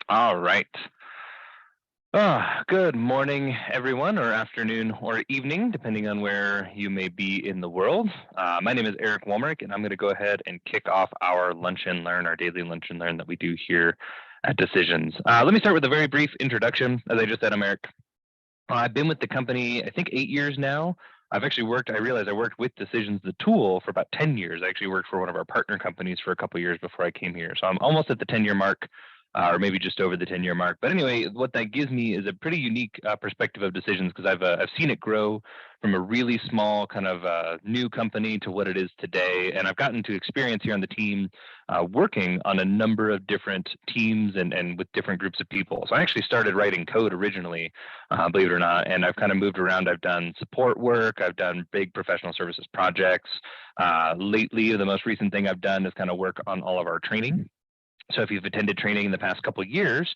All right. Good morning, everyone, or afternoon or evening, depending on where you may be in the world. My name is Eric Walmerick, and I'm going to go ahead and kick off our Lunch and Learn, our daily Lunch and Learn that we do here at Decisions. Let me start with a very brief introduction. As I just said, I'm Eric. I've been with the company, I think, 8 years now. I realized I worked with Decisions, the tool, for about 10 years. I actually worked for one of our partner companies for a couple of years before I came here. So I'm almost at the 10-year mark, or maybe just over the 10-year mark. But anyway, what that gives me is a pretty unique perspective of Decisions, because I've seen it grow from a really small kind of new company to what it is today. And I've gotten to experience here on the team working on a number of different teams and with different groups of people. So I actually started writing code originally, believe it or not, and I've kind of moved around. I've done support work. I've done big professional services projects. Lately, the most recent thing I've done is kind of work on all of our training. So if you've attended training in the past couple of years,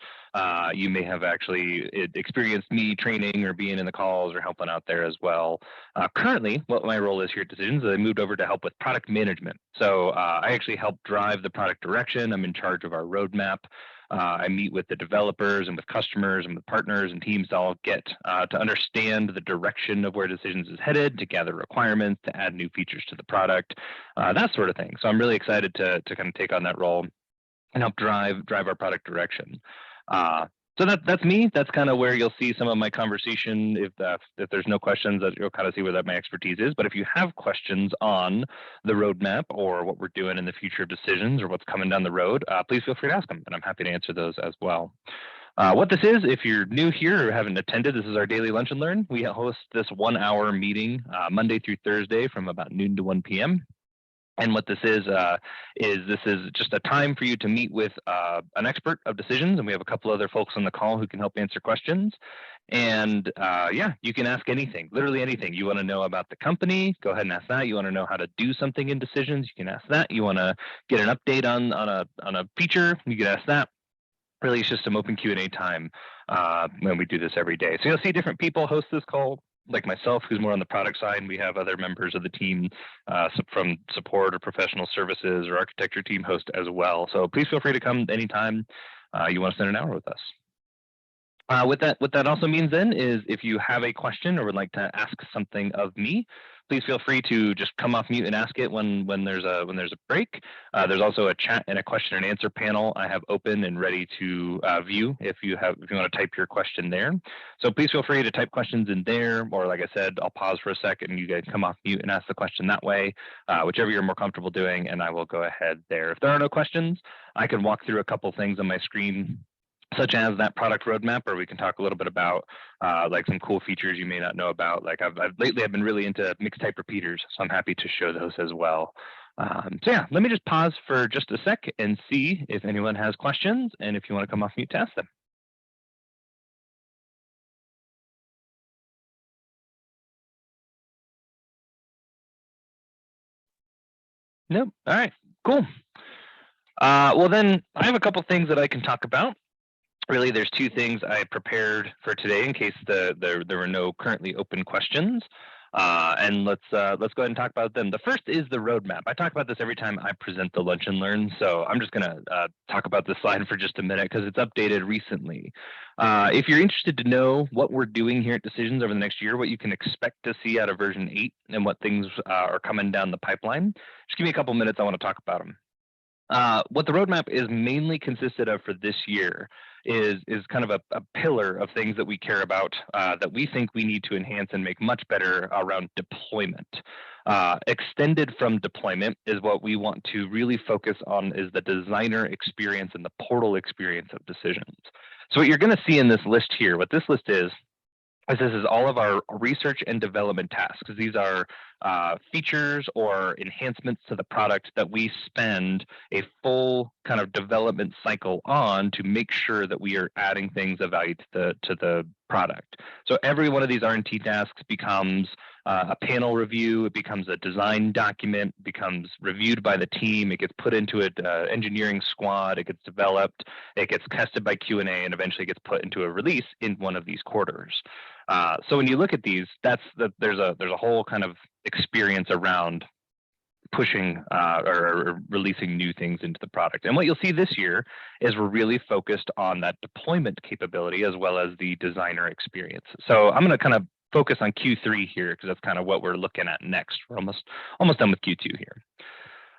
you may have actually experienced me training or being in the calls or helping out there as well. Currently, what my role is here at Decisions is I moved over to help with product management. So I actually help drive the product direction. I'm in charge of our roadmap. I meet with the developers and with customers and with partners and teams to all get to understand the direction of where Decisions is headed, to gather requirements, to add new features to the product, that sort of thing. So I'm really excited to kind of take on that role and help drive our product direction. So that's me. That's kind of where you'll see some of my conversation. If there's no questions, you'll kind of see where that my expertise is. But if you have questions on the roadmap or what we're doing in the future of Decisions or what's coming down the road, please feel free to ask them, and I'm happy to answer those as well. What this is, if you're new here or haven't attended, this is our daily Lunch and Learn. We host this 1-hour meeting Monday through Thursday from about noon to 1 p.m. And what this is just a time for you to meet with an expert of Decisions, and we have a couple other folks on the call who can help answer questions. And yeah, you can ask anything, literally anything. You want to know about the company, go ahead and ask that. You want to know how to do something in Decisions, you can ask that. You want to get an update on a feature, you can ask that. Really, it's just some open Q&A time when we do this every day. So you'll see different people host this call, like myself, who's more on the product side. We have other members of the team from support or professional services or architecture team host as well. So please feel free to come anytime you want to spend an hour with us. What that also means then is if you have a question or would like to ask something of me, please feel free to just come off mute and ask it when there's a break. There's also a chat and a question and answer panel I have open and ready to view if you want to type your question there. So please feel free to type questions in there, or like I said, I'll pause for a second and you guys come off mute and ask the question that way, whichever you're more comfortable doing, and I will go ahead there. If there are no questions, I can walk through a couple things on my screen, such as that product roadmap, or we can talk a little bit about like some cool features you may not know about. Like lately I've been really into mixed type repeaters, so I'm happy to show those as well. So yeah, let me just pause for just a sec and see if anyone has questions, and if you want to come off mute to ask them. Nope. All right, cool. Well then, I have a couple things that I can talk about. Really, there's two things I prepared for today in case there were no currently open questions. And let's go ahead and talk about them. The first is the roadmap. I talk about this every time I present the Lunch and Learn, so I'm just going to talk about this slide for just a minute because it's updated recently. If you're interested to know what we're doing here at Decisions over the next year, what you can expect to see out of version 8 and what things are coming down the pipeline, just give me a couple minutes. I want to talk about them. What the roadmap is mainly consisted of for this year is kind of a pillar of things that we care about that we think we need to enhance and make much better around deployment. Extended from deployment is what we want to really focus on, is the designer experience and the portal experience of Decisions. So what you're going to see in this list here, what this list is this is all of our research and development tasks. These are features or enhancements to the product that we spend a full kind of development cycle on to make sure that we are adding things of value to the product. So every one of these R&T tasks becomes a panel review, it becomes a design document, becomes reviewed by the team, it gets put into an engineering squad, it gets developed, it gets tested by Q&A, and eventually gets put into a release in one of these quarters. So when you look at these, there's a whole kind of experience around pushing or releasing new things into the product. And what you'll see this year is we're really focused on that deployment capability as well as the designer experience. So I'm going to kind of focus on Q3 here because that's kind of what we're looking at next. We're almost done with Q2 here.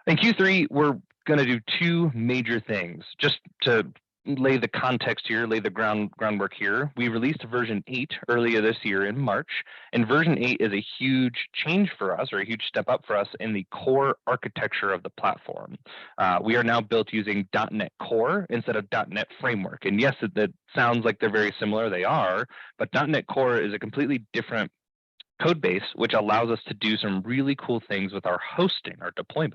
In Q3, we're going to do two major things just to lay the context here, lay the groundwork here. We released version 8 earlier this year in March, and version 8 is a huge change for us, or a huge step up for us in the core architecture of the platform. We are now built using .NET Core instead of .NET Framework. And yes, that sounds like they're very similar. They are, but .NET Core is a completely different code base, which allows us to do some really cool things with our hosting, our deployments,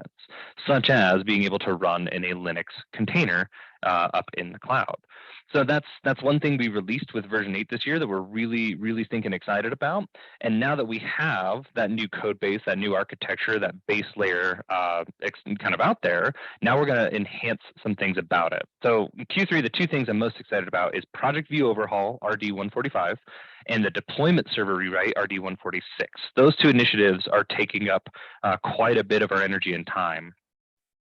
such as being able to run in a Linux container up in the cloud. So that's one thing we released with version 8 this year that we're really thinking excited about. And now that we have that new code base, that new architecture, that base layer kind of out there, now we're going to enhance some things about it. So in Q3, the two things I'm most excited about is Project View Overhaul, RD145, and the deployment server rewrite, RD146. Those two initiatives are taking up quite a bit of our energy and time.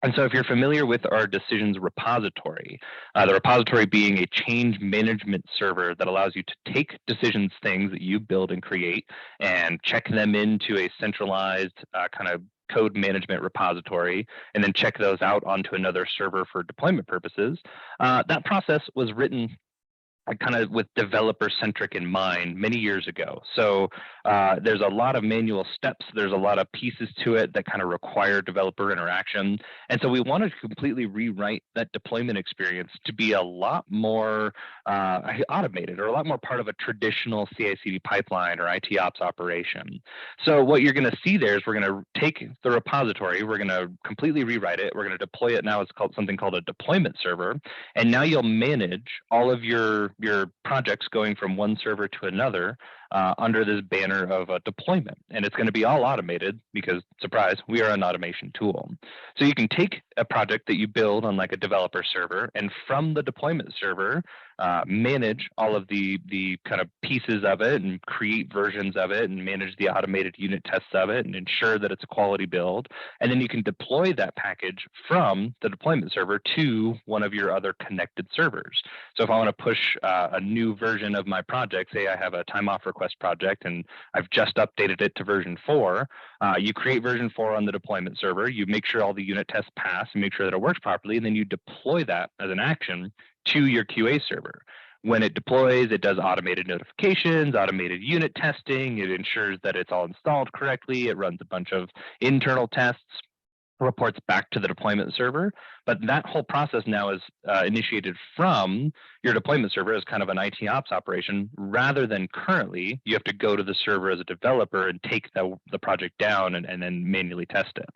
And so if you're familiar with our decisions repository, the repository being a change management server that allows you to take decisions, things that you build and create, and check them into a centralized kind of code management repository, and then check those out onto another server for deployment purposes. That process was written kind of with developer-centric in mind many years ago. So there's a lot of manual steps. There's a lot of pieces to it that kind of require developer interaction. And so we wanted to completely rewrite that deployment experience to be a lot more automated, or a lot more part of a traditional CI/CD pipeline or IT ops operation. So what you're going to see there is we're going to take the repository, we're going to completely rewrite it, we're going to deploy it now. It's called something called a deployment server. And now you'll manage all of your projects going from one server to another under this banner of a deployment. And it's going to be all automated because, surprise, we are an automation tool. So you can take a project that you build on like a developer server, and from the deployment server, manage all of the kind of pieces of it and create versions of it and manage the automated unit tests of it and ensure that it's a quality build. And then you can deploy that package from the deployment server to one of your other connected servers. So if I want to push a new version of my project, say I have a time off request project and I've just updated it to version 4, you create version 4 on the deployment server, you make sure all the unit tests pass and make sure that it works properly, and then you deploy that as an action to your QA server. When it deploys, it does automated notifications, automated unit testing, it ensures that it's all installed correctly, it runs a bunch of internal tests, reports back to the deployment server. But that whole process now is initiated from your deployment server as kind of an IT ops operation, rather than currently you have to go to the server as a developer and take the project down and then manually test it.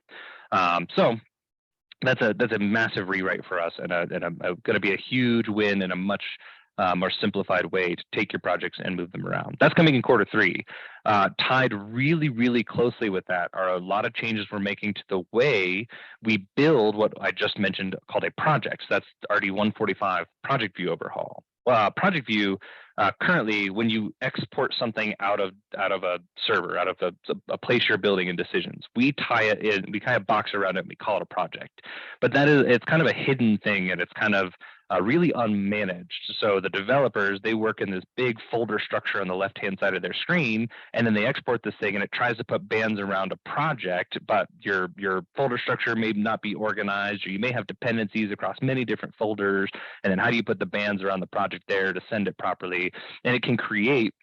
So that's a massive rewrite for us, and going to be a huge win and a much more simplified way to take your projects and move them around. That's coming in quarter 3. Tied really closely with that are a lot of changes we're making to the way we build what I just mentioned called a project. So that's RD145 Project View Overhaul. Project View, currently, when you export something out of a server, out of a place you're building in decisions, we tie it in, we kind of box around it, and we call it a project. But it's kind of a hidden thing, and it's kind of really unmanaged. So the developers, they work in this big folder structure on the left-hand side of their screen, and then they export this thing, and it tries to put bands around a project, but your folder structure may not be organized, or you may have dependencies across many different folders, and then how do you put the bands around the project there to send it properly? And it can create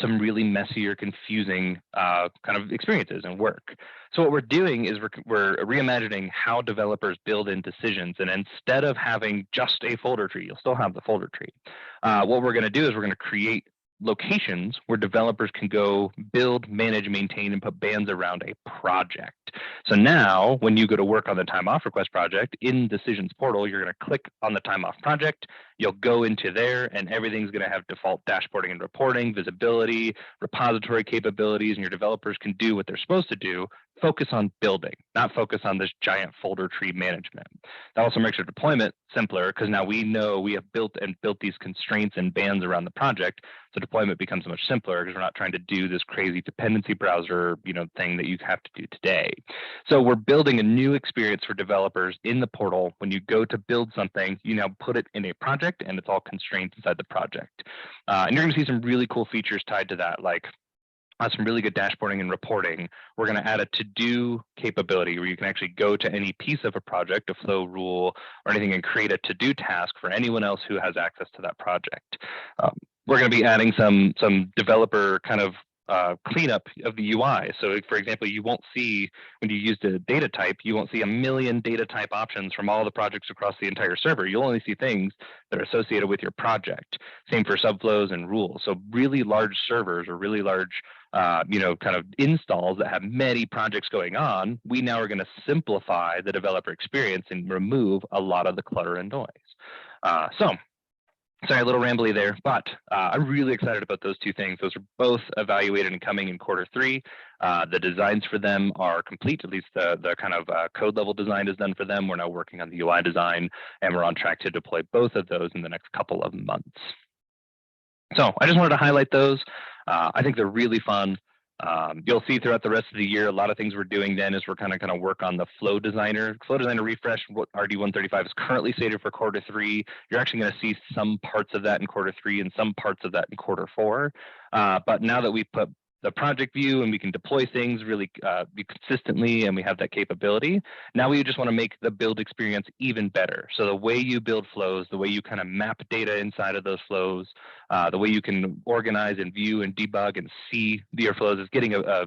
some really messy or confusing kind of experiences and work. So what we're doing is we're reimagining how developers build in decisions. And instead of having just a folder tree, you'll still have the folder tree. What we're going to do is we're going to create locations where developers can go build, manage, maintain, and put bands around a project. So now when you go to work on the time off request project in Decisions portal, you're going to click on the time off project, you'll go into there, and everything's going to have default dashboarding and reporting, visibility, repository capabilities, and your developers can do what they're supposed to do focus on building, not focus on this giant folder tree management. That also makes our deployment simpler because now we know we have built these constraints and bands around the project. So deployment becomes much simpler because we're not trying to do this crazy dependency browser, thing that you have to do today. So we're building a new experience for developers in the portal. When you go to build something, you now put it in a project and it's all constrained inside the project. And you're going to see some really cool features tied to that, like some really good dashboarding and reporting. We're going to add a to-do capability where you can actually go to any piece of a project, a flow, rule, or anything, and create a to-do task for anyone else who has access to that project. We're going to be adding some developer kind of cleanup of the UI. So for example, you won't see, when you use the data type, you won't see a million data type options from all the projects across the entire server. You'll only see things that are associated with your project. Same for subflows and rules. So really large servers or really large kind of installs that have many projects going on, we now are going to simplify the developer experience and remove a lot of the clutter and noise. Sorry, a little rambly there, but I'm really excited about those two things. Those are both evaluated and coming in Q3. The designs for them are complete, at least the kind of code level design is done for them. We're now working on the UI design, and we're on track to deploy both of those in the next couple of months. So I just wanted to highlight those. I think they're really fun. You'll see throughout the rest of the year, a lot of things we're doing then is we're kind of work on the Flow Designer. Flow Designer refresh, what RD135 is currently slated for Q3. You're actually going to see some parts of that in Q3 and some parts of that in Q4. But now that we put the project view and we can deploy things really consistently and we have that capability, now we just want to make the build experience even better. So the way you build flows, the way you kind of map data inside of those flows, the way you can organize and view and debug and see your flows is getting a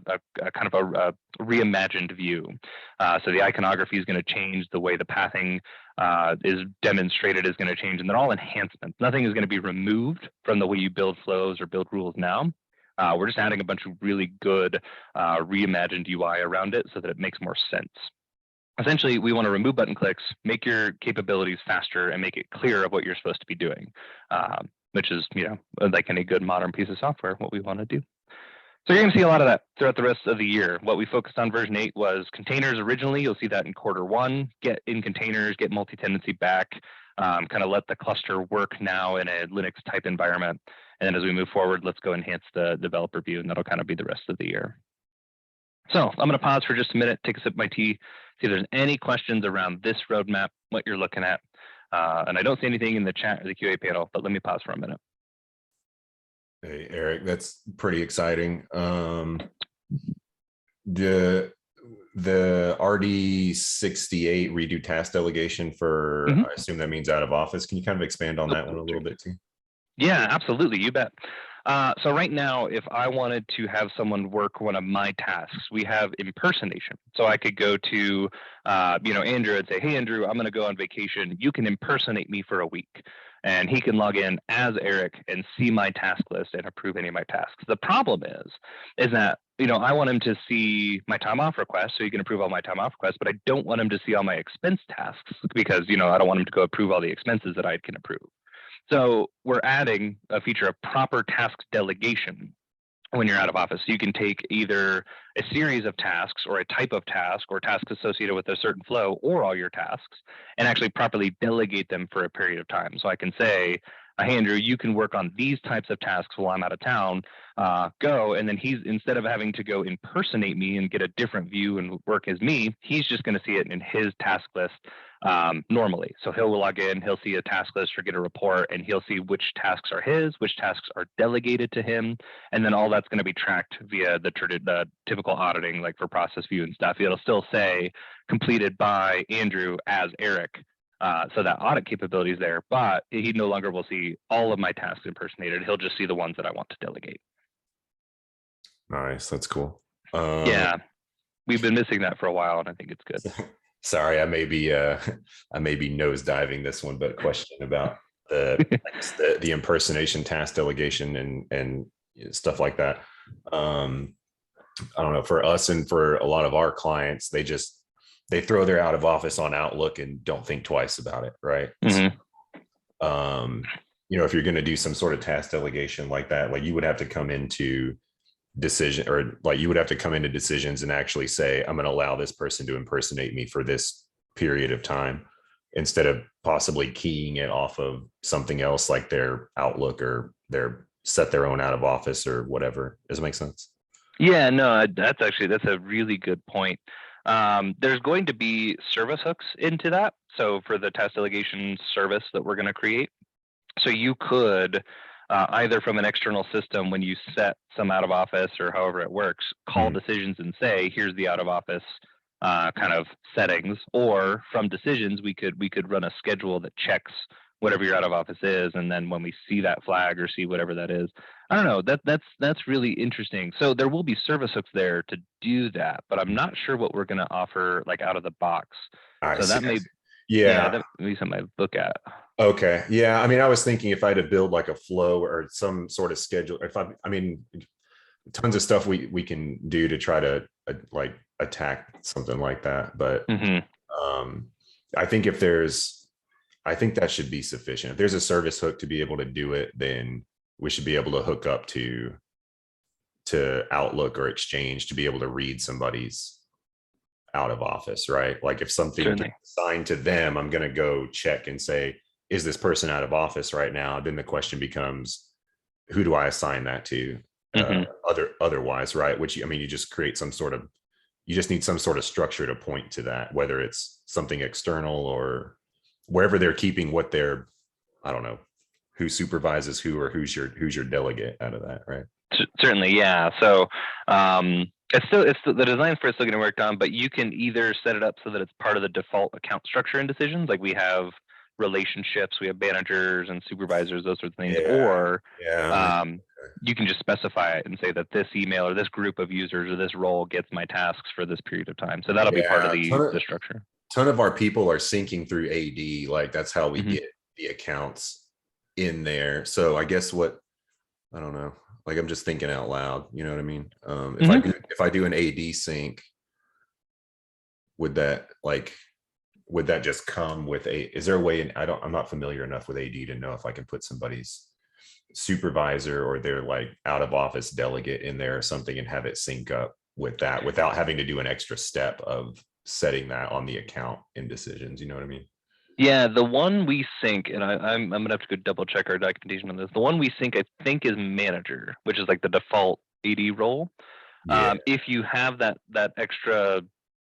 kind of a reimagined view. So the iconography is going to change, the way the pathing is demonstrated is going to change, and they're all enhancements. Nothing is going to be removed from the way you build flows or build rules now. We're just adding a bunch of really good reimagined UI around it so that it makes more sense. Essentially, we want to remove button clicks, make your capabilities faster, and make it clear of what you're supposed to be doing, which is, like any good modern piece of software, what we want to do. So you're going to see a lot of that throughout the rest of the year. What we focused on version 8 was containers originally. You'll see that in Q1. Get in containers, get multi-tenancy back, kind of let the cluster work now in a Linux type environment. And then as we move forward, let's go enhance the developer view, and that'll kind of be the rest of the year. So I'm going to pause for just a minute, take a sip of my tea, see if there's any questions around this roadmap, what you're looking at. And I don't see anything in the chat or the QA panel, but let me pause for a minute. Hey, Eric, that's pretty exciting. The RD68 redo task delegation for, I assume that means out of office. Can you kind of expand on that one a little bit too? Yeah, absolutely. You bet. So right now, if I wanted to have someone work one of my tasks, we have impersonation. So I could go to, Andrew and say, hey, Andrew, I'm going to go on vacation. You can impersonate me for a week. And he can log in as Eric and see my task list and approve any of my tasks. The problem is that, I want him to see my time off request so he can approve all my time off requests, but I don't want him to see all my expense tasks because, I don't want him to go approve all the expenses that I can approve. So we're adding a feature of proper task delegation when you're out of office. So you can take either a series of tasks or a type of task or tasks associated with a certain flow or all your tasks and actually properly delegate them for a period of time. So I can say, hey, Andrew, you can work on these types of tasks while I'm out of town, go. And then he's, instead of having to go impersonate me and get a different view and work as me, he's just going to see it in his task list normally. So he'll log in, he'll see a task list or get a report, and he'll see which tasks are his, which tasks are delegated to him. And then all that's going to be tracked via the typical auditing, like for process view and stuff. It'll still say completed by Andrew as Eric. So that audit capability is there, but he no longer will see all of my tasks impersonated. He'll just see the ones that I want to delegate. Nice. That's cool. Yeah, we've been missing that for a while, and I think it's good. Sorry, I may be nose diving this one, but a question about the impersonation task delegation and stuff like that. I don't know, for us and for a lot of our clients, they throw their out of office on Outlook and don't think twice about it, right? If you're going to do some sort of task delegation like that, like you would have to come into decision, or like you would have to come into decisions and actually say, I'm going to allow this person to impersonate me for this period of time, instead of possibly keying it off of something else like their Outlook or their set their own out of office or whatever. Does it make sense? Yeah, no, that's a really good point. There's going to be service hooks into that. So for the task delegation service that we're going to create, so you could either from an external system, when you set some out of office or however it works, call decisions and say, here's the out of office kind of settings, or from decisions, we could run a schedule that checks whatever your out of office is, and then when we see that flag or see whatever that is, I don't know, that's really interesting. So there will be service hooks there to do that, but I'm not sure what we're going to offer like out of the box. I So see. that may, Yeah. that may be something I look at. Okay. Yeah. I mean, I was thinking if I had to build like a flow or some sort of schedule, I mean, tons of stuff we can do to try to like attack something like that. But I think I think that should be sufficient. If there's a service hook to be able to do it, then we should be able to hook up to Outlook or Exchange to be able to read somebody's out of office, right? Like if something Certainly. gets assigned to them, I'm going to go check and say, is this person out of office right now? Then the question becomes, who do I assign that to? Otherwise, right? Which, I mean, you just create you just need some sort of structure to point to that, whether it's something external or wherever they're keeping what they're, I don't know, who supervises who, or who's your delegate out of that, right? Certainly, yeah. So it's the design for it's still getting worked on, but you can either set it up so that it's part of the default account structure in decisions, like we have relationships, we have managers and supervisors, those sorts of things, or you can just specify it and say that this email or this group of users or this role gets my tasks for this period of time. So that'll be part of the structure. Ton of our people are syncing through AD, like that's how we get the accounts in there. So I guess I don't know, like I'm just thinking out loud, you know what I mean? If I do an AD sync, would that just come with is there a way, I'm not familiar enough with AD to know if I can put somebody's supervisor or their like out of office delegate in there or something and have it sync up with that without having to do an extra step of setting that on the account in decisions, you know what I mean? Yeah, the one we sync, and I'm gonna have to go double check our documentation on this. The one we sync, I think, is manager, which is like the default AD role. Yeah. If you have that extra,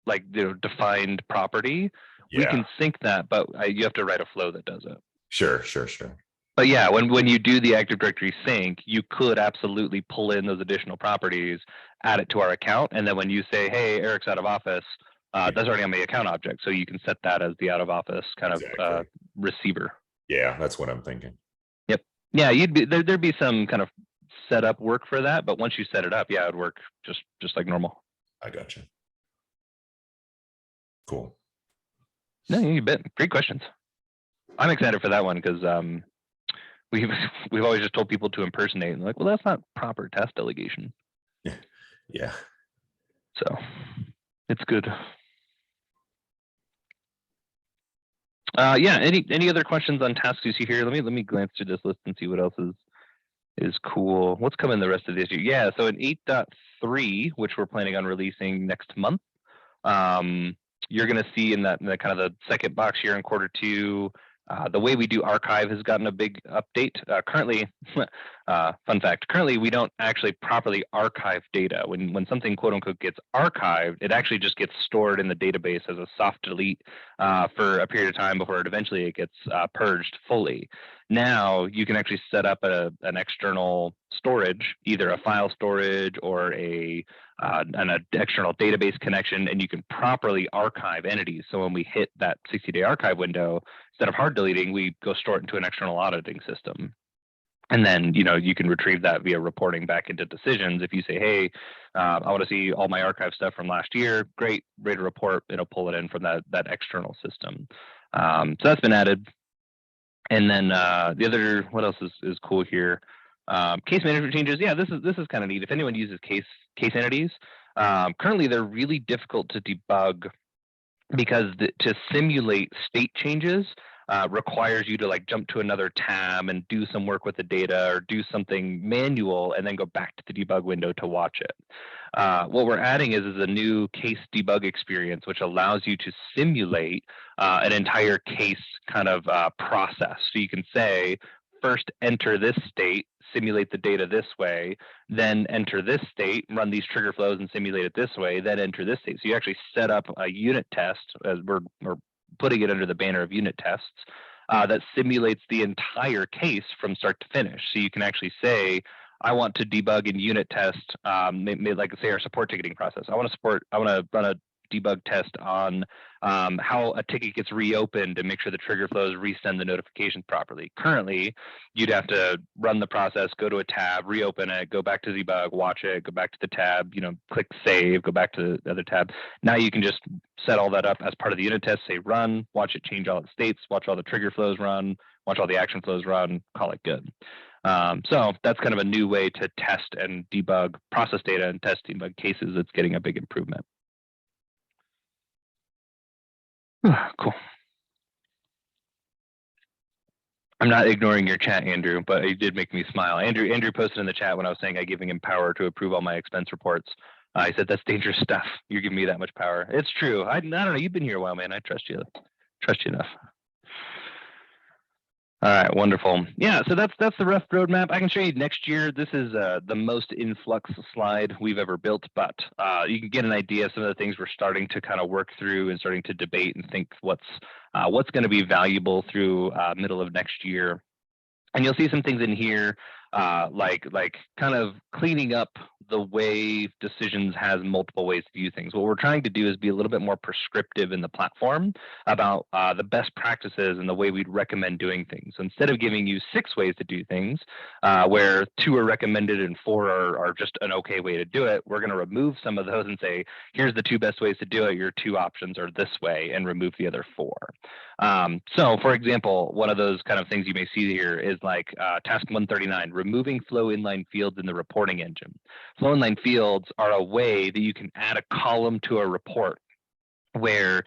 like defined property, we can sync that, but you have to write a flow that does it. Sure. But yeah, when you do the Active Directory sync, you could absolutely pull in those additional properties, add it to our account, and then when you say, "Hey, Eric's out of office," that's already on the account object, so you can set that as the out of office kind of receiver. Yeah, that's what I'm thinking. Yep. Yeah, there'd be some kind of setup work for that, but once you set it up, yeah, it'd work just like normal. I gotcha. Cool. No, you bet. Great questions. I'm excited for that one because we've always just told people to impersonate, and like, well, that's not proper task delegation. Yeah. So it's good. Yeah. Any other questions on tasks you see here? Let me glance through this list and see what else is cool. What's coming the rest of this year? Yeah. So in 8.3, which we're planning on releasing next month, you're going to see in the kind of the second box here in Q2, the way we do archive has gotten a big update. Currently, fun fact, currently we don't actually properly archive data. When something quote unquote gets archived, it actually just gets stored in the database as a soft delete for a period of time before eventually it gets purged fully. Now you can actually set up an external storage, either a file storage or an external database connection, and you can properly archive entities. So when we hit that 60-day archive window, instead of hard deleting, we go store it into an external auditing system. And then, you can retrieve that via reporting back into decisions. If you say, hey, I want to see all my archive stuff from last year, great, ready to report, it'll pull it in from that external system. So that's been added. And then the other, what else is cool here? Case management changes. Yeah, this is kind of neat. If anyone uses case entities, currently they're really difficult to debug because to simulate state changes, requires you to like jump to another tab and do some work with the data or do something manual and then go back to the debug window to watch it. What we're adding is a new case debug experience, which allows you to simulate an entire case kind of process. So you can say, first enter this state, simulate the data this way, then enter this state, run these trigger flows and simulate it this way, then enter this state. So you actually set up a unit test, as we're putting it under the banner of unit tests, that simulates the entire case from start to finish. So you can actually say, I want to debug and unit test, like say our support ticketing process. I want to run a debug test on how a ticket gets reopened and make sure the trigger flows resend the notifications properly. Currently, you'd have to run the process, go to a tab, reopen it, go back to debug, watch it, go back to the tab, click save, go back to the other tab. Now you can just set all that up as part of the unit test, say run, watch it change all its states, watch all the trigger flows run, watch all the action flows run, call it good. So that's kind of a new way to test and debug process data and test debug cases. It's getting a big improvement. Cool. I'm not ignoring your chat, Andrew, but it did make me smile. Andrew posted in the chat when I was saying I'm giving him power to approve all my expense reports. I said, that's dangerous stuff. You're giving me that much power. It's true. I don't know. You've been here a while, man. I trust you. Trust you enough. All right, wonderful. Yeah, so that's the rough roadmap. I can show you next year. This is the most influx slide we've ever built, but you can get an idea of some of the things we're starting to kind of work through and starting to debate and think what's going to be valuable through middle of next year. And you'll see some things in here like kind of cleaning up the way decisions has multiple ways to view things. What we're trying to do is be a little bit more prescriptive in the platform about the best practices and the way we'd recommend doing things. So instead of giving you 6 ways to do things, where 2 are recommended and 4 are just an okay way to do it, we're going to remove some of those and say, here's the 2 best ways to do it. Your 2 options are this way, and remove the other 4. So for example, one of those kind of things you may see here is like task 139, removing flow inline fields in the reporting engine. Flow inline fields are a way that you can add a column to a report where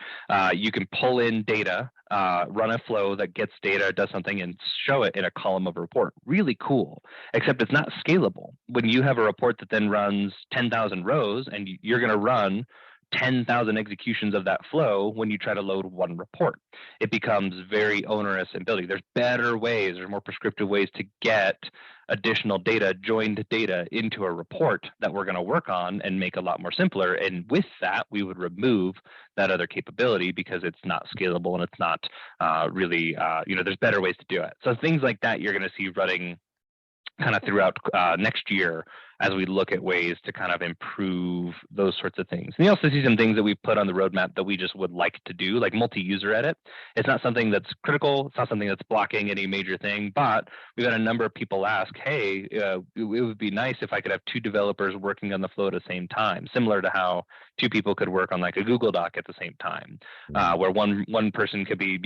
you can pull in data, run a flow that gets data, does something, and show it in a column of a report. Really cool, except it's not scalable. When you have a report that then runs 10,000 rows and you're going to run 10,000 executions of that flow when you try to load one report, it becomes very onerous in building. There's better ways, there's more prescriptive ways to get additional data, joined data into a report that we're going to work on and make a lot more simpler. And with that, we would remove that other capability because it's not scalable and it's not really, there's better ways to do it. So things like that you're going to see running kind of throughout next year as we look at ways to kind of improve those sorts of things. And you also see some things that we've put on the roadmap that we just would like to do, like multi-user edit. It's not something that's critical. It's not something that's blocking any major thing, but we've had a number of people ask, hey, it would be nice if I could have 2 developers working on the flow at the same time, similar to how 2 people could work on like a Google Doc at the same time, where one person could be,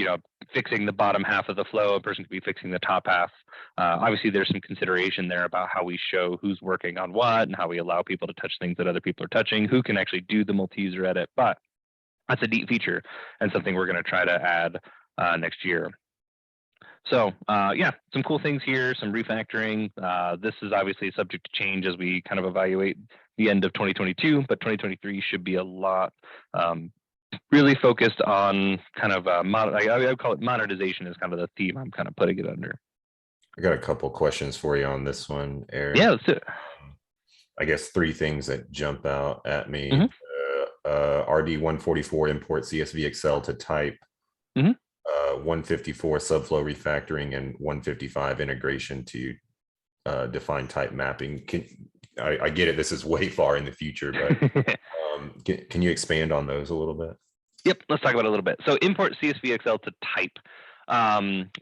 fixing the bottom half of the flow, a person could be fixing the top half. Obviously, there's some consideration there about how we show who's working on what and how we allow people to touch things that other people are touching, who can actually do the multi-user edit. But that's a neat feature and something we're going to try to add next year. So yeah, some cool things here, some refactoring. This is obviously subject to change as we kind of evaluate the end of 2022, but 2023 should be a lot really focused on kind of I would call it modernization is kind of the theme I'm kind of putting it under. I got a couple questions for you on this one, Eric. Yeah, let's do it. I guess 3 things that jump out at me. RD 144 import CSV Excel to type, 154 subflow refactoring, and 155 integration to define type mapping. I get it, this is way far in the future, but can you expand on those a little bit? Yep, let's talk about it a little bit. So import CSV Excel to type.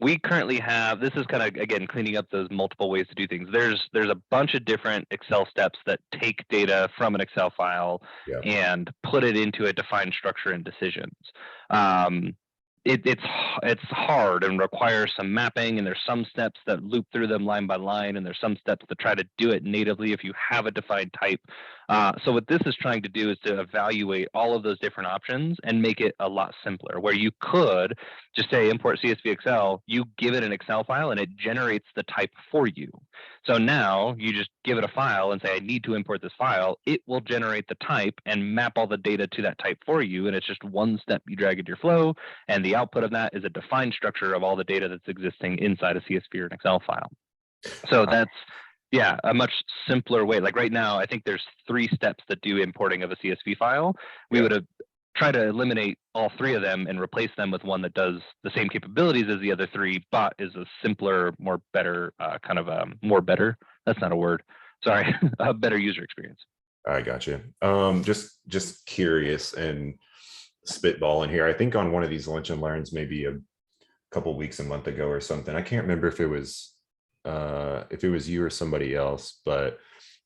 We currently have, this is kind of, again, cleaning up those multiple ways to do things. There's a bunch of different Excel steps that take data from an Excel file and put it into a defined structure and decisions. It's hard and requires some mapping, and there's some steps that loop through them line by line, and there's some steps that try to do it natively if you have a defined type. So what this is trying to do is to evaluate all of those different options and make it a lot simpler, where you could just say import CSV Excel, you give it an Excel file and it generates the type for you. So now you just give it a file and say, I need to import this file. It will generate the type and map all the data to that type for you. And it's just one step you drag into your flow. And the output of that is a defined structure of all the data that's existing inside a CSV or an Excel file. So that's, yeah, a much simpler way. Like right now, I think there's 3 steps that do importing of a CSV file. We would have tried to eliminate all 3 of them and replace them with one that does the same capabilities as the other 3, but is a simpler, more better, more better. That's not a word. Sorry, a better user experience. I got you. Just curious and spitballing here. I think on one of these lunch and learns, maybe a couple weeks, a month ago or something. I can't remember if it was you or somebody else, but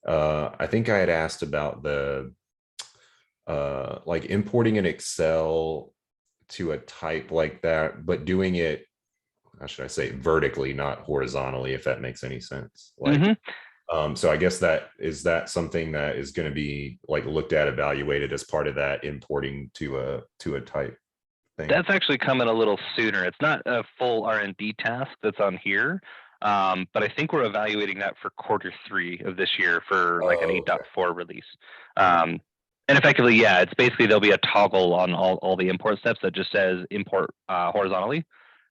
I think I had asked about the like importing an Excel to a type like that, but doing it, how should I say, vertically, not horizontally, if that makes any sense. Like, so I guess that is that something that is going to be like looked at, evaluated as part of that importing to a type thing. That's actually coming a little sooner. It's not a full R&D task that's on here, but I think we're evaluating that for Q3 of this year for like an 8.4 release. And effectively, yeah, it's basically there'll be a toggle on all the import steps that just says import horizontally.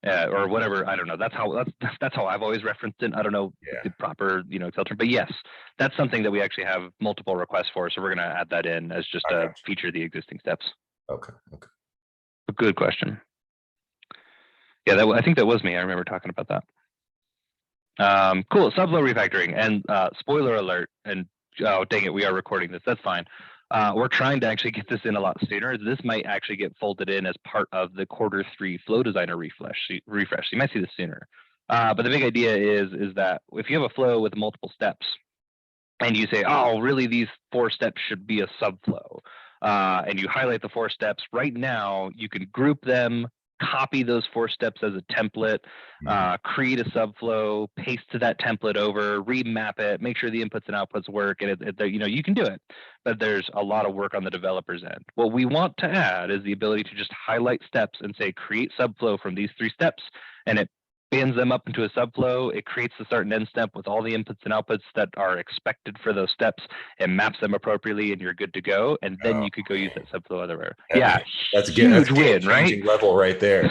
Or whatever, I don't know. That's how I've always referenced it. I don't know the proper Excel term, but yes, that's something that we actually have multiple requests for. So we're going to add that in as just a feature of the existing steps. Okay. A good question. Yeah, I think that was me. I remember talking about that. Cool. Subflow refactoring, and spoiler alert. And oh dang it, we are recording this. That's fine. We're trying to actually get this in a lot sooner. This might actually get folded in as part of the Q3 Flow Designer refresh. You might see this sooner. But the big idea is that if you have a flow with multiple steps, and you say, oh, really, these 4 steps should be a subflow, and you highlight the 4 steps, right now you can group them, copy those 4 steps as a template, create a subflow, paste to that template over, remap it, make sure the inputs and outputs work, and you can do it. But there's a lot of work on the developer's end. What we want to add is the ability to just highlight steps and say create subflow from these 3 steps, and it bands them up into a subflow. It creates the start and end step with all the inputs and outputs that are expected for those steps, and maps them appropriately, and you're good to go. And then you could go use that subflow everywhere. That's a huge win, right? Level right there.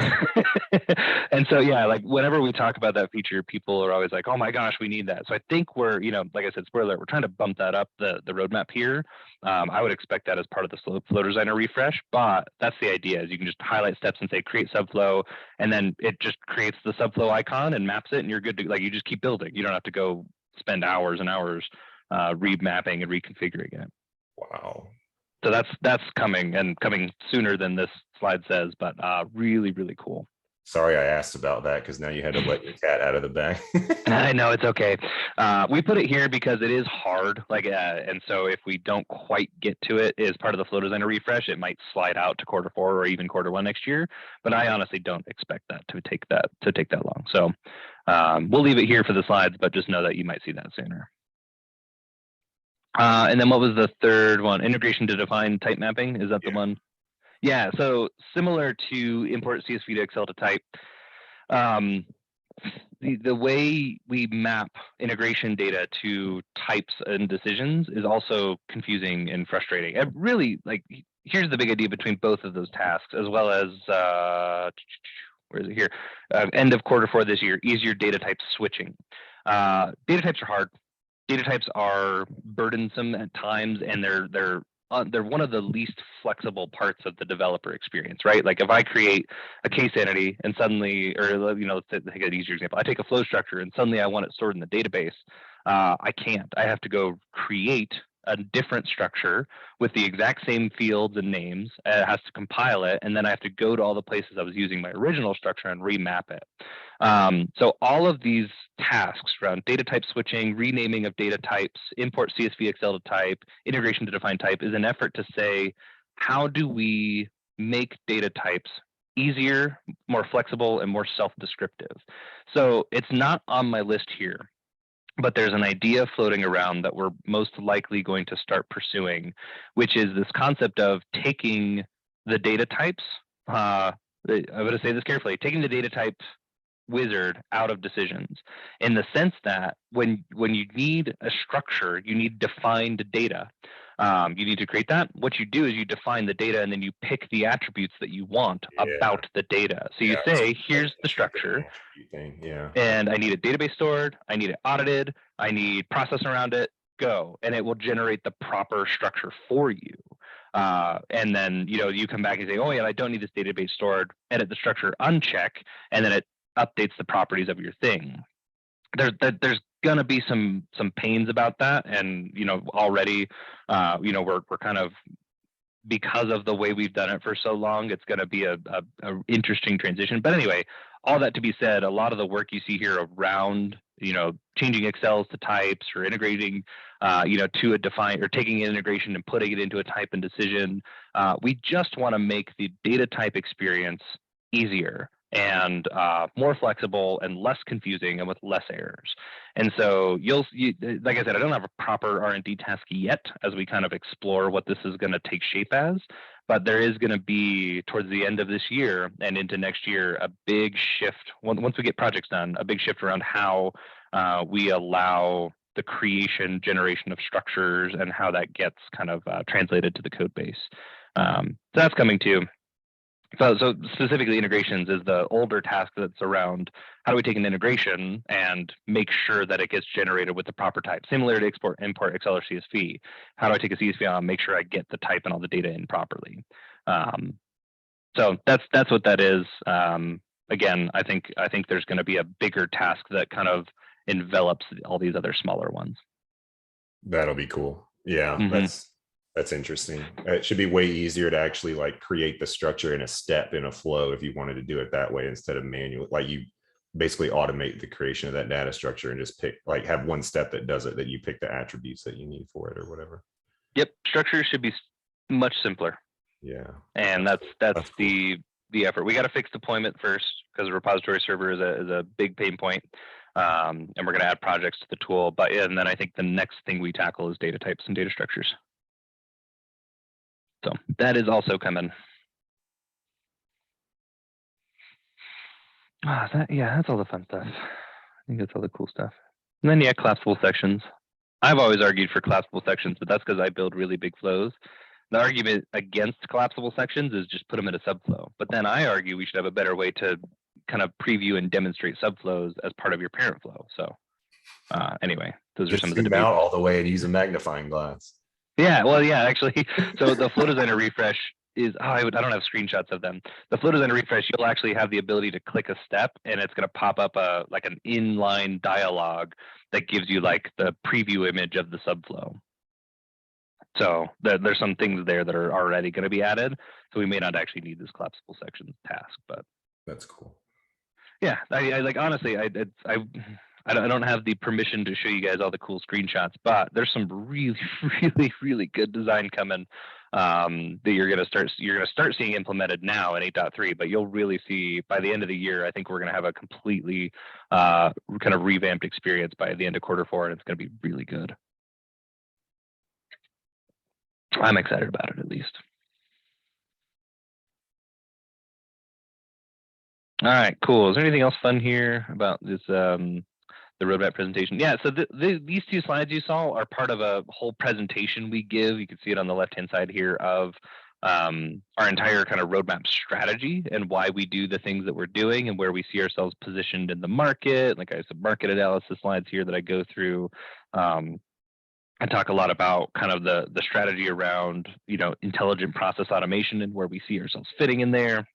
And so, yeah, like whenever we talk about that feature, people are always like, "Oh my gosh, we need that." So I think we're, like I said, spoiler, we're trying to bump that up the roadmap here. I would expect that as part of the Flow Designer refresh, but that's the idea: is you can just highlight steps and say create subflow, and then it just creates the subflow icon and maps it, and you're good to, like, you just keep building. You don't have to go spend hours and hours remapping and reconfiguring it. Wow. So that's coming sooner than this slide says, but really, really cool. Sorry I asked about that, because now you had to let your cat out of the bag. I know, it's okay. We put it here because it is hard, and so if we don't quite get to it as part of the Flow Designer refresh, it might slide out to Q4 or even Q1 next year. But I honestly don't expect that to take that long. So we'll leave it here for the slides, but just know that you might see that sooner. And then what was the third one? Integration to define type mapping. Is that the one? Yeah, so similar to import CSV to Excel to type, the way we map integration data to types and decisions is also confusing and frustrating. And really, here's the big idea between both of those tasks, as well as, where is it here? End of Q4 this year, easier data type switching. Data types are hard. Data types are burdensome at times, and they're one of the least flexible parts of the developer experience, right? Like if I create a case entity and suddenly, or let's take an easier example, I take a flow structure and suddenly I want it stored in the database. I can't. I have to go create a different structure with the exact same fields and names. It has to compile it, and then I have to go to all the places I was using my original structure and remap it. So all of these tasks around data type switching, renaming of data types, import CSV Excel to type, integration to define type is an effort to say, how do we make data types easier, more flexible, and more self-descriptive? So it's not on my list here, but there's an idea floating around that we're most likely going to start pursuing, which is this concept of taking the data types. I'm going to say this carefully, taking the data types wizard out of decisions, in the sense that when you need a structure, you need defined data. You need to create that. What you do is you define the data, and then you pick the attributes that you want about the data. So you say, here's the structure, and I need it database stored, I need it audited, I need process around it, go, and it will generate the proper structure for you. And then you come back and say, oh yeah, I don't need this database stored, edit the structure, uncheck, and then it updates the properties of your thing. There's gonna be some pains about that, and already we're kind of, because of the way we've done it for so long, it's going to be a interesting transition. But anyway, all that to be said, a lot of the work you see here around changing Excels to types, or integrating to a define, or taking an integration and putting it into a type and decision, we just want to make the data type experience easier and more flexible and less confusing and with less errors. And so like I said, I don't have a proper R&D task yet as we kind of explore what this is going to take shape as, but there is going to be, towards the end of this year and into next year, a big shift, once we get projects done, a big shift around how we allow the generation of structures and how that gets kind of translated to the code base. So that's coming too. So specifically, integrations is the older task that's around how do we take an integration and make sure that it gets generated with the proper type, similar to import Excel or CSV. How do I take a CSV and make sure I get the type and all the data in properly? So that's what that is. Again, I think there's going to be a bigger task that kind of envelops all these other smaller ones. That'll be cool. Yeah, that's interesting. It should be way easier to actually like create the structure in a step, in a flow, if you wanted to do it that way instead of manual. Like you basically automate the creation of that data structure and just have one step that does it, that you pick the attributes that you need for it or whatever. Yep, structure should be much simpler. Yeah, and that's cool. The effort. We got to fix deployment first, because the repository server is a big pain point. And we're going to add projects to the tool, and then I think the next thing we tackle is data types and data structures. So that is also coming. That's all the fun stuff. I think that's all the cool stuff. And then collapsible sections. I've always argued for collapsible sections, but that's because I build really big flows. The argument against collapsible sections is just put them in a subflow. But then I argue we should have a better way to kind of preview and demonstrate subflows as part of your parent flow. So anyway, those are some of the debates. Out all the way and use a magnifying glass. Yeah, well, yeah, actually. So the flow designer refresh is, I don't have screenshots of them. The flow designer refresh, you'll actually have the ability to click a step, and it's going to pop up like an inline dialog that gives you like the preview image of the subflow. So there's some things there that are already going to be added. So we may not actually need this collapsible sections task, but that's cool. Yeah, I like, honestly, I don't have the permission to show you guys all the cool screenshots, but there's some really, really, really good design coming that you're gonna start seeing implemented now in 8.3, but you'll really see by the end of the year. I think we're gonna have a completely kind of revamped experience by the end of Q4, and it's gonna be really good. I'm excited about it, at least. All right, cool. Is there anything else fun here about this? The roadmap presentation. Yeah, so these two slides you saw are part of a whole presentation we give. You can see it on the left-hand side here of our entire kind of roadmap strategy and why we do the things that we're doing and where we see ourselves positioned in the market. Like I said, market analysis slides here that I go through. I talk a lot about kind of the strategy around, intelligent process automation and where we see ourselves fitting in there.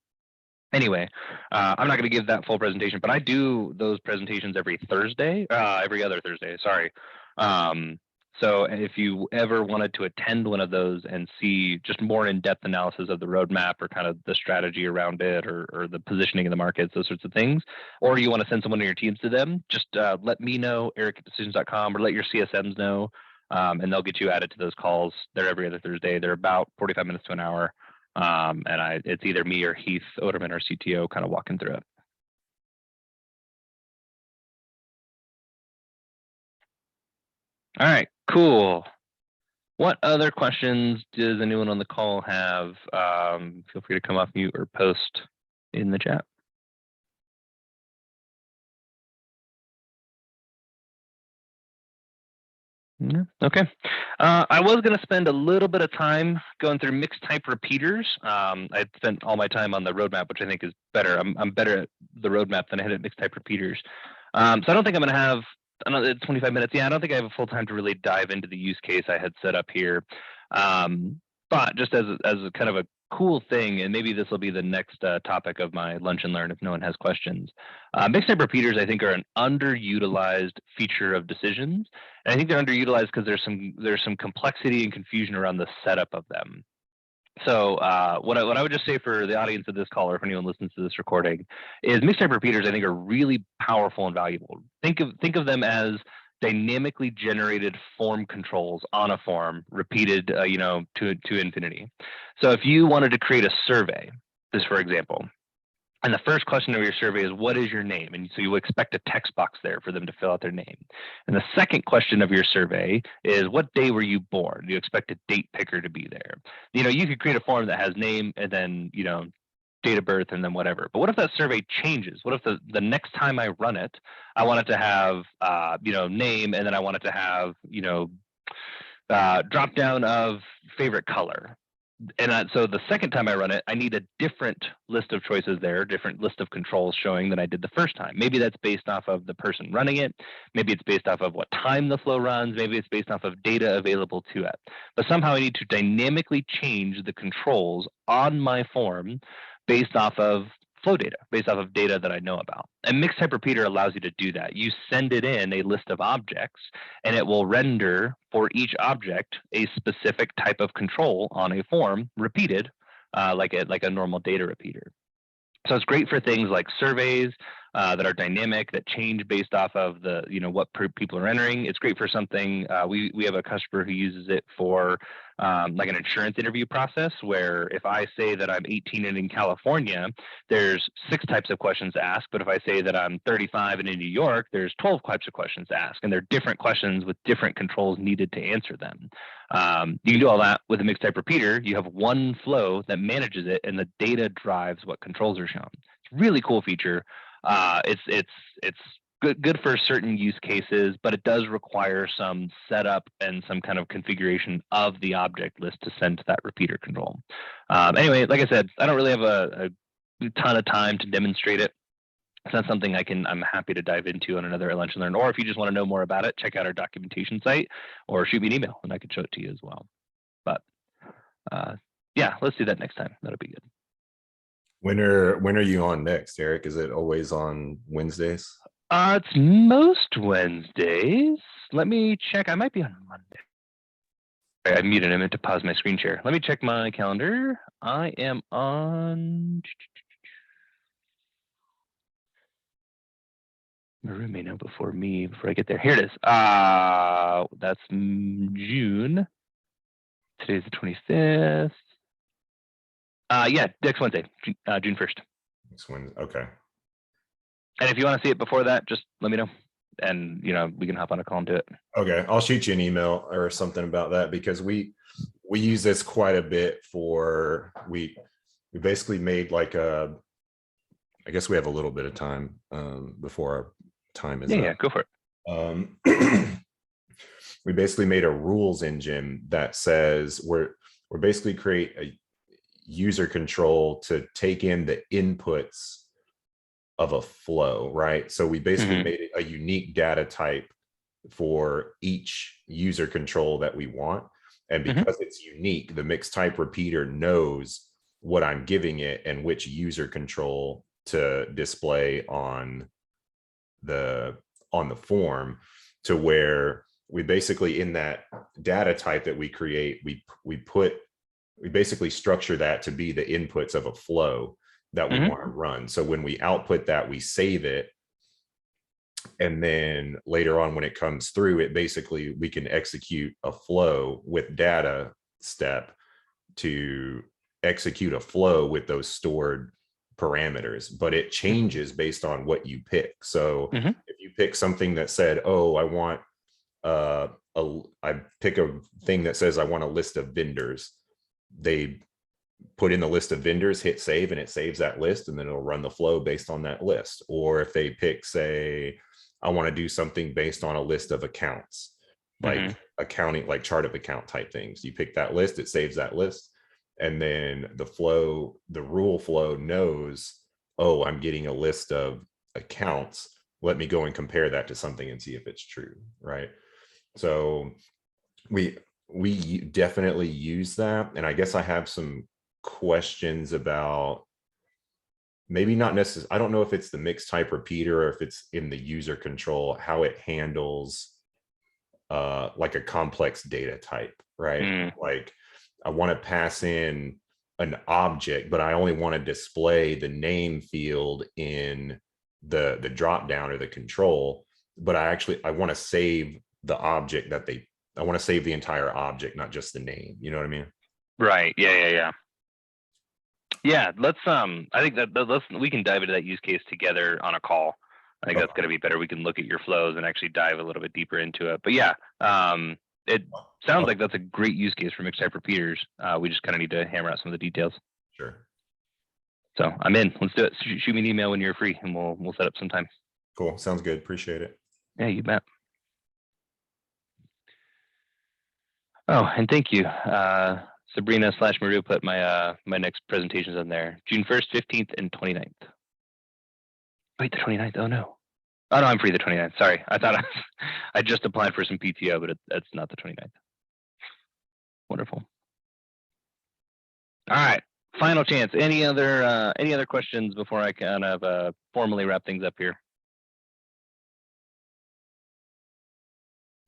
Anyway, I'm not going to give that full presentation, but I do those presentations every other Thursday, sorry. So if you ever wanted to attend one of those and see just more in-depth analysis of the roadmap or kind of the strategy around it or the positioning in the markets, those sorts of things, or you want to send someone of your teams to them, just let me know, eric@decisions.com, or let your CSMs know, and they'll get you added to those calls. They're every other Thursday. They're about 45 minutes to an hour. And it's either me or Heath Oderman, our CTO, kind of walking through it. All right, cool. What other questions does anyone on the call have? Feel free to come off mute or post in the chat. Yeah. Okay. I was going to spend a little bit of time going through mixed type repeaters. I spent all my time on the roadmap, which I think is better. I'm better at the roadmap than I had at mixed type repeaters. So I don't think I'm going to have another 25 minutes. Yeah, I don't think I have a full time to really dive into the use case I had set up here. But just as a kind of a cool thing, and maybe this will be the next topic of my lunch and learn if no one has questions. Mixed type repeaters, I think, are an underutilized feature of decisions. And I think they're underutilized because there's some complexity and confusion around the setup of them. So what I would just say for the audience of this call, or if anyone listens to this recording, is mixed type repeaters I think are really powerful and valuable. Think of them as dynamically generated form controls on a form, repeated to infinity. So if you wanted to create a survey, this for example, and the first question of your survey is, what is your name? And so you expect a text box there for them to fill out their name. And the second question of your survey is, what day were you born? You expect a date picker to be there. You could create a form that has name and then, date of birth and then whatever. But what if that survey changes? What if the next time I run it, I want it to have, name, and then I want it to have, drop down of favorite color. And so the second time I run it, I need a different list of choices there, different list of controls showing than I did the first time. Maybe that's based off of the person running it. Maybe it's based off of what time the flow runs. Maybe it's based off of data available to it. But somehow I need to dynamically change the controls on my form based off of flow data, based off of data that I know about. And mixed type repeater allows you to do that. You send it in a list of objects, and it will render for each object a specific type of control on a form repeated like a normal data repeater. So it's great for things like surveys that are dynamic, that change based off of the what people are entering. It's great for something. We have a customer who uses it for like an insurance interview process, where if I say that I'm 18 and in California, there's 6 types of questions to ask. But if I say that I'm 35 and in New York, there's 12 types of questions to ask, and they're different questions with different controls needed to answer them. You can do all that with a mixed type repeater. You have one flow that manages it, and the data drives what controls are shown. It's a really cool feature. It's good for certain use cases, but it does require some setup and some kind of configuration of the object list to send to that repeater control. Anyway, like I said, I don't really have a ton of time to demonstrate it. It's not something I'm happy to dive into on another lunch and learn. Or if you just want to know more about it, check out our documentation site or shoot me an email and I can show it to you as well. But yeah, let's do that next time. That'll be good. When are you on next, Eric? Is it always on Wednesdays? It's most Wednesdays. Let me check. I might be on Monday. I muted him to pause my screen share. Let me check my calendar. I am on. My room may know before I get there. Here it is. That's June. Today's the 25th. Yeah, next Wednesday, June 1st. Next Wednesday. Okay. And if you want to see it before that, just let me know, and we can hop on a call and do it. Okay, I'll shoot you an email or something about that, because we use this quite a bit for we basically made like a. I guess we have a little bit of time before our time is up. Yeah, go for it. We basically made a rules engine that says we're basically create a user control to take in the inputs of a flow, right? So we basically made it a unique data type for each user control that we want. And because it's unique, the mixed type repeater knows what I'm giving it and which user control to display on the form, to where we basically, in that data type that we create, we basically structure that to be the inputs of a flow that we want to run. So when we output that, we save it. And then later on, when it comes through, it basically, we can execute a flow with data step to execute a flow with those stored parameters, but it changes based on what you pick. So if you pick something that said, oh, I want a I pick a thing that says I want a list of vendors. They put in the list of vendors, hit save, and it saves that list, and then it'll run the flow based on that list. Or if they pick, say, I want to do something based on a list of accounts, like accounting, like chart of account type things. You pick that list, it saves that list. And then the rule flow knows, oh, I'm getting a list of accounts. Let me go and compare that to something and see if it's true, right? So we definitely use that. And I guess I have some questions about, maybe not necessarily, I don't know if it's the mixed type repeater or if it's in the user control, how it handles like a complex data type, right? Like I want to pass in an object, but I only want to display the name field in the drop down or the control, but I want to save the object I want to save the entire object, not just the name. You know what I mean? Right. Yeah. Let's I think that we can dive into that use case together on a call. I think that's going to be better. We can look at your flows and actually dive a little bit deeper into it. But yeah, it sounds like that's a great use case for mixed type repeaters. We just kind of need to hammer out some of the details. Sure. So I'm in. Let's do it. Shoot me an email when you're free, and we'll set up some time. Cool. Sounds good. Appreciate it. Yeah, you bet. Oh, and thank you. Sabrina / Maria put my my next presentations on there. June 1st, 15th, and 29th. Wait, the 29th? Oh no. Oh no, I'm free the 29th. Sorry. I thought I just applied for some PTO, but that's not the 29th. Wonderful. All right. Final chance. Any other questions before I kind of formally wrap things up here?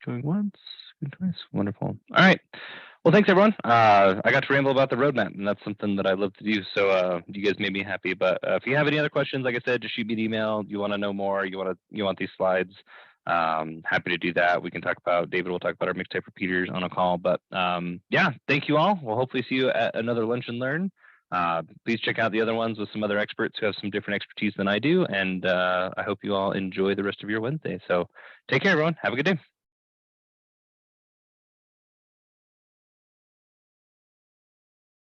Going once, twice. Wonderful. All right. Well, thanks everyone. I got to ramble about the roadmap, and that's something that I love to do. So you guys made me happy. But if you have any other questions, like I said, just shoot me an email. You want to know more? You want these slides? Happy to do that. We can talk about, David will talk about our mixed type repeaters on a call. But yeah, thank you all. We'll hopefully see you at another Lunch and Learn. Please check out the other ones with some other experts who have some different expertise than I do. And I hope you all enjoy the rest of your Wednesday. So take care, everyone. Have a good day.